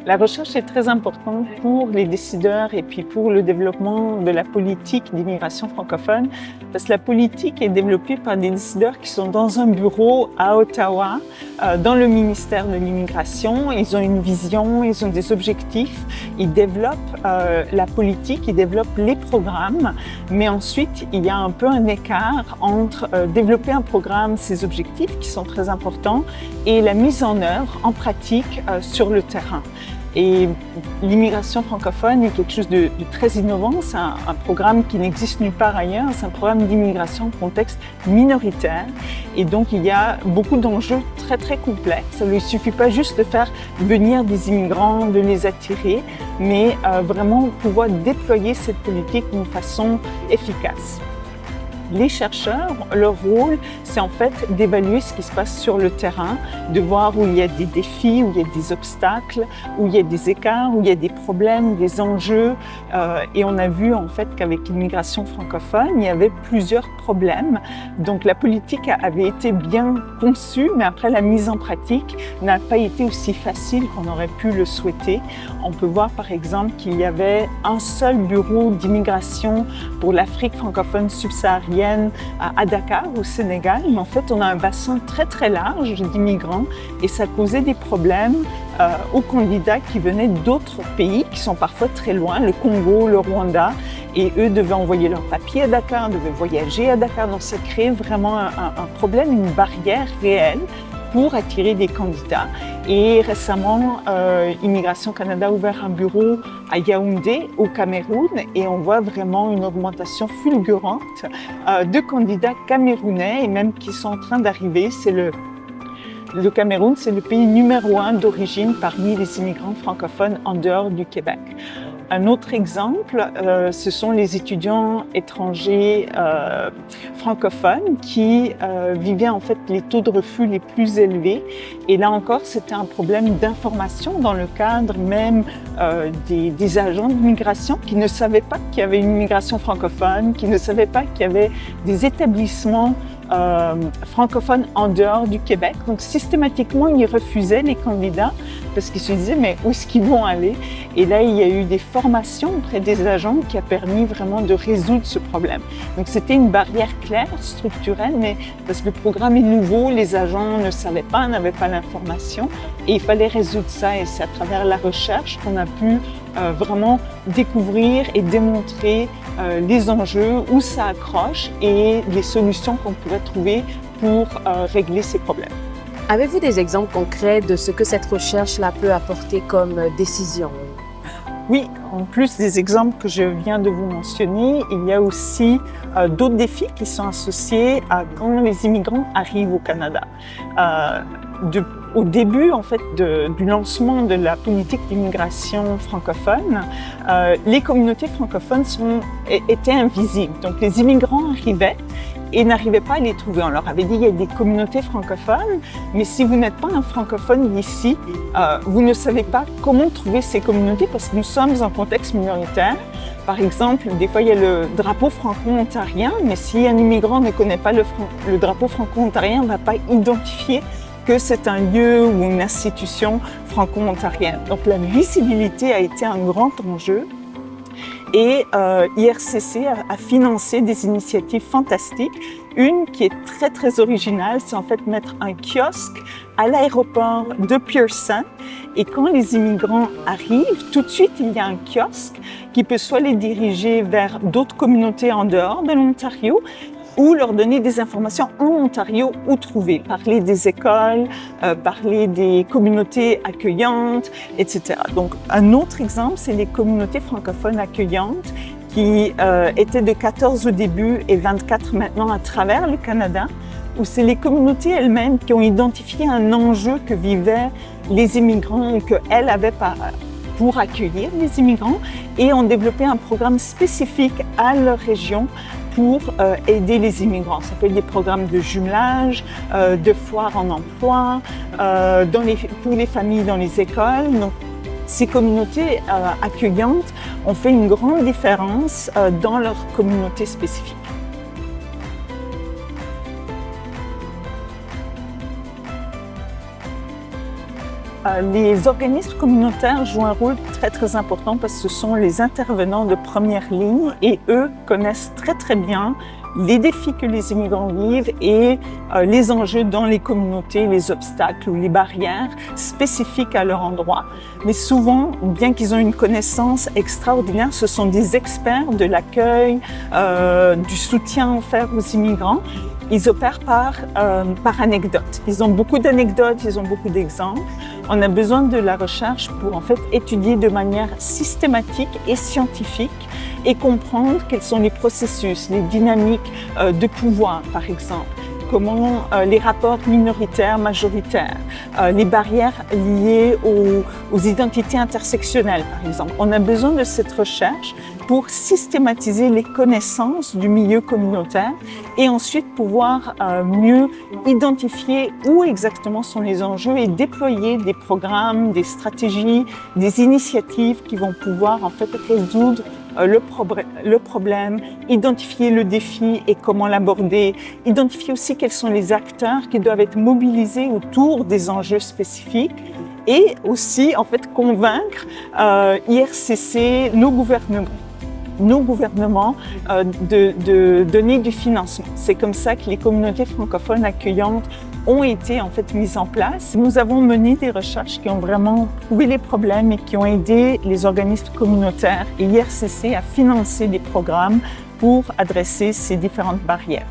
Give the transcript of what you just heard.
La recherche est très importante pour les décideurs et puis pour le développement de la politique d'immigration francophone, parce que la politique est développée par des décideurs qui sont dans un bureau à Ottawa, dans le ministère de l'immigration. Ils ont une vision, ils ont des objectifs, ils développent la politique, ils développent les programmes, mais ensuite il y a un peu un écart entre développer un programme, ses objectifs qui sont très importants, et la mise en œuvre en pratique sur le terrain. Et l'immigration francophone est quelque chose de très innovant. C'est un programme qui n'existe nulle part ailleurs. C'est un programme d'immigration en contexte minoritaire. Et donc, il y a beaucoup d'enjeux très, très complexes. Il ne suffit pas juste de faire venir des immigrants, de les attirer, mais vraiment pouvoir déployer cette politique d'une façon efficace. Les chercheurs, leur rôle, c'est en fait d'évaluer ce qui se passe sur le terrain, de voir où il y a des défis, où il y a des obstacles, où il y a des écarts, où il y a des problèmes, des enjeux. Et on a vu en fait qu'avec l'immigration francophone, il y avait plusieurs problèmes. Donc la politique avait été bien conçue, mais après la mise en pratique n'a pas été aussi facile qu'on aurait pu le souhaiter. On peut voir par exemple qu'il y avait un seul bureau d'immigration pour l'Afrique francophone subsaharienne à Dakar, au Sénégal, mais en fait, on a un bassin très, très large d'immigrants et ça causait des problèmes aux candidats qui venaient d'autres pays qui sont parfois très loin, le Congo, le Rwanda, et eux devaient envoyer leurs papiers à Dakar, devaient voyager à Dakar, donc ça créait vraiment un problème, une barrière réelle pour attirer des candidats. Et récemment, Immigration Canada a ouvert un bureau à Yaoundé, au Cameroun, et on voit vraiment une augmentation fulgurante de candidats camerounais et même qui sont en train d'arriver. Le Cameroun, c'est le pays numéro 1 d'origine parmi les immigrants francophones en dehors du Québec. Un autre exemple, ce sont les étudiants étrangers francophones qui vivaient en fait les taux de refus les plus élevés. Et là encore, c'était un problème d'information dans le cadre même des agents d'immigration qui ne savaient pas qu'il y avait une immigration francophone, qui ne savaient pas qu'il y avait des établissements francophones en dehors du Québec. Donc systématiquement, ils refusaient les candidats parce qu'ils se disaient mais où est-ce qu'ils vont aller? Et là, il y a eu des formations auprès des agents qui a permis vraiment de résoudre ce problème. Donc c'était une barrière claire, structurelle, mais parce que le programme est nouveau, les agents ne savaient pas, n'avaient pas l'information et il fallait résoudre ça. Et c'est à travers la recherche qu'on a pu vraiment découvrir et démontrer les enjeux, où ça accroche et les solutions qu'on pourrait trouver pour régler ces problèmes. Avez-vous des exemples concrets de ce que cette recherche-là peut apporter comme décision? Oui, en plus des exemples que je viens de vous mentionner, il y a aussi d'autres défis qui sont associés à quand les immigrants arrivent au Canada. Au début en fait, du lancement de la politique d'immigration francophone, les communautés francophones étaient invisibles. Donc les immigrants arrivaient et n'arrivaient pas à les trouver. On leur avait dit qu'il y a des communautés francophones, mais si vous n'êtes pas un francophone ici, vous ne savez pas comment trouver ces communautés parce que nous sommes en contexte minoritaire. Par exemple, des fois, il y a le drapeau franco-ontarien, mais si un immigrant ne connaît pas le drapeau franco-ontarien, on ne va pas identifier que c'est un lieu ou une institution franco-ontarienne. Donc la visibilité a été un grand enjeu. Et IRCC a financé des initiatives fantastiques. Une qui est très, très originale, c'est en fait mettre un kiosque à l'aéroport de Pearson. Et quand les immigrants arrivent, tout de suite, il y a un kiosque qui peut soit les diriger vers d'autres communautés en dehors de l'Ontario, ou leur donner des informations en Ontario où trouver, parler des écoles, parler des communautés accueillantes, etc. Donc, un autre exemple, c'est les communautés francophones accueillantes qui étaient de 14 au début et 24 maintenant à travers le Canada, où c'est les communautés elles-mêmes qui ont identifié un enjeu que vivaient les immigrants ou qu'elles avaient pour accueillir les immigrants et ont développé un programme spécifique à leur région pour aider les immigrants. Ça peut être des programmes de jumelage, de foires en emploi, pour les familles dans les écoles. Donc, ces communautés accueillantes ont fait une grande différence dans leur communauté spécifique. Les organismes communautaires jouent un rôle très important parce que ce sont les intervenants de première ligne et eux connaissent très bien les défis que les immigrants vivent et les enjeux dans les communautés, les obstacles ou les barrières spécifiques à leur endroit. Mais souvent, bien qu'ils ont une connaissance extraordinaire, ce sont des experts de l'accueil, du soutien offert aux immigrants. Ils opèrent par anecdote. Ils ont beaucoup d'anecdotes, ils ont beaucoup d'exemples. On a besoin de la recherche pour en fait étudier de manière systématique et scientifique et comprendre quels sont les processus, les dynamiques de pouvoir, par exemple. Comment les rapports minoritaires, majoritaires, les barrières liées aux identités intersectionnelles, par exemple. On a besoin de cette recherche pour systématiser les connaissances du milieu communautaire et ensuite pouvoir mieux identifier où exactement sont les enjeux et déployer des programmes, des stratégies, des initiatives qui vont pouvoir en fait résoudre le problème, identifier le défi et comment l'aborder, identifier aussi quels sont les acteurs qui doivent être mobilisés autour des enjeux spécifiques et aussi en fait convaincre IRCC, nos gouvernements de donner du financement. C'est comme ça que les communautés francophones accueillantes ont été en fait mises en place. Nous avons mené des recherches qui ont vraiment trouvé les problèmes et qui ont aidé les organismes communautaires et l'IRCC à financer des programmes pour adresser ces différentes barrières.